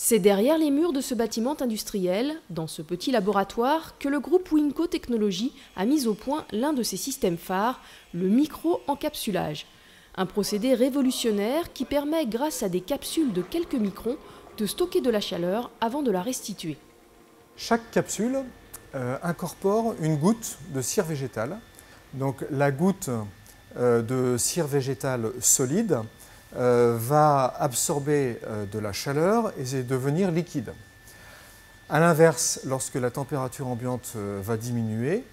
C'est derrière les murs de ce bâtiment industriel, dans ce petit laboratoire, que le groupe Winco Technologies a mis au point l'un de ses systèmes phares, le micro-encapsulage. Un procédé révolutionnaire qui permet, grâce à des capsules de quelques microns, de stocker de la chaleur avant de la restituer. Chaque capsule incorpore une goutte de cire végétale. Donc la goutte de cire végétale solide va absorber de la chaleur et devenir liquide. A l'inverse, lorsque la température ambiante va diminuer,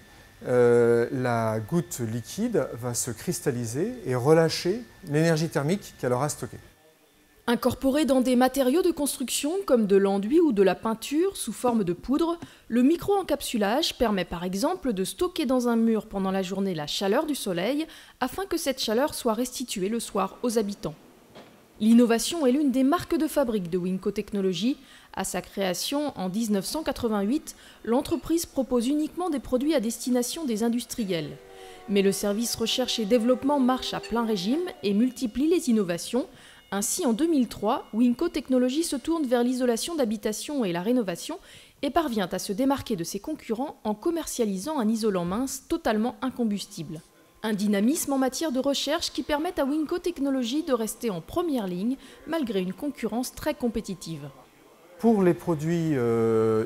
la goutte liquide va se cristalliser et relâcher l'énergie thermique qu'elle aura stockée. Incorporé dans des matériaux de construction comme de l'enduit ou de la peinture sous forme de poudre, le micro-encapsulage permet par exemple de stocker dans un mur pendant la journée la chaleur du soleil afin que cette chaleur soit restituée le soir aux habitants. L'innovation est l'une des marques de fabrique de Winco Technologies. À sa création en 1988, l'entreprise propose uniquement des produits à destination des industriels. Mais le service recherche et développement marche à plein régime et multiplie les innovations. Ainsi, en 2003, Winco Technologies se tourne vers l'isolation d'habitation et la rénovation et parvient à se démarquer de ses concurrents en commercialisant un isolant mince totalement incombustible. Un dynamisme en matière de recherche qui permet à Winco Technologies de rester en première ligne malgré une concurrence très compétitive. Pour les produits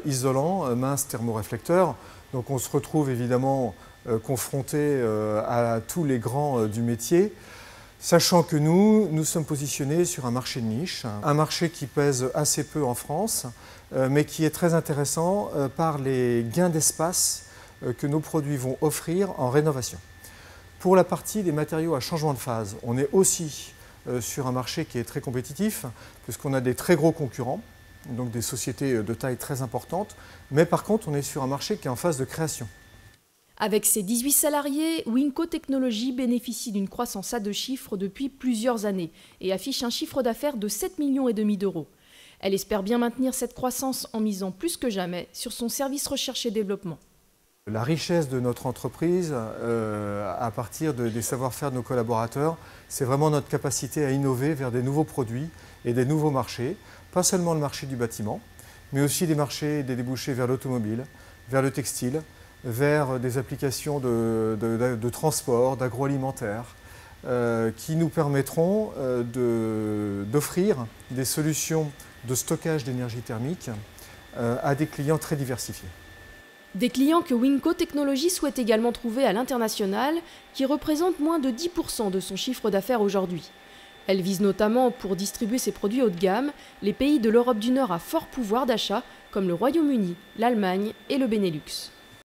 isolants, minces, thermoréflecteurs, donc on se retrouve évidemment confronté à tous les grands du métier. Sachant que nous sommes positionnés sur un marché de niche, un marché qui pèse assez peu en France, mais qui est très intéressant par les gains d'espace que nos produits vont offrir en rénovation. Pour la partie des matériaux à changement de phase, on est aussi sur un marché qui est très compétitif, puisqu'on a des très gros concurrents, donc des sociétés de taille très importante, mais par contre on est sur un marché qui est en phase de création. Avec ses 18 salariés, Winco Technologies bénéficie d'une croissance à deux chiffres depuis plusieurs années et affiche un chiffre d'affaires de 7,5 millions d'euros. Elle espère bien maintenir cette croissance en misant plus que jamais sur son service recherche et développement. La richesse de notre entreprise, à partir des savoir-faire de nos collaborateurs, c'est vraiment notre capacité à innover vers des nouveaux produits et des nouveaux marchés, pas seulement le marché du bâtiment, mais aussi des marchés et des débouchés vers l'automobile, vers le textile, vers des applications de transport, d'agroalimentaire, qui nous permettront d'offrir des solutions de stockage d'énergie thermique à des clients très diversifiés. Des clients que Winco Technologies souhaite également trouver à l'international, qui représentent moins de 10% de son chiffre d'affaires aujourd'hui. Elle vise notamment, pour distribuer ses produits haut de gamme, les pays de l'Europe du Nord à fort pouvoir d'achat, comme le Royaume-Uni, l'Allemagne et le Benelux.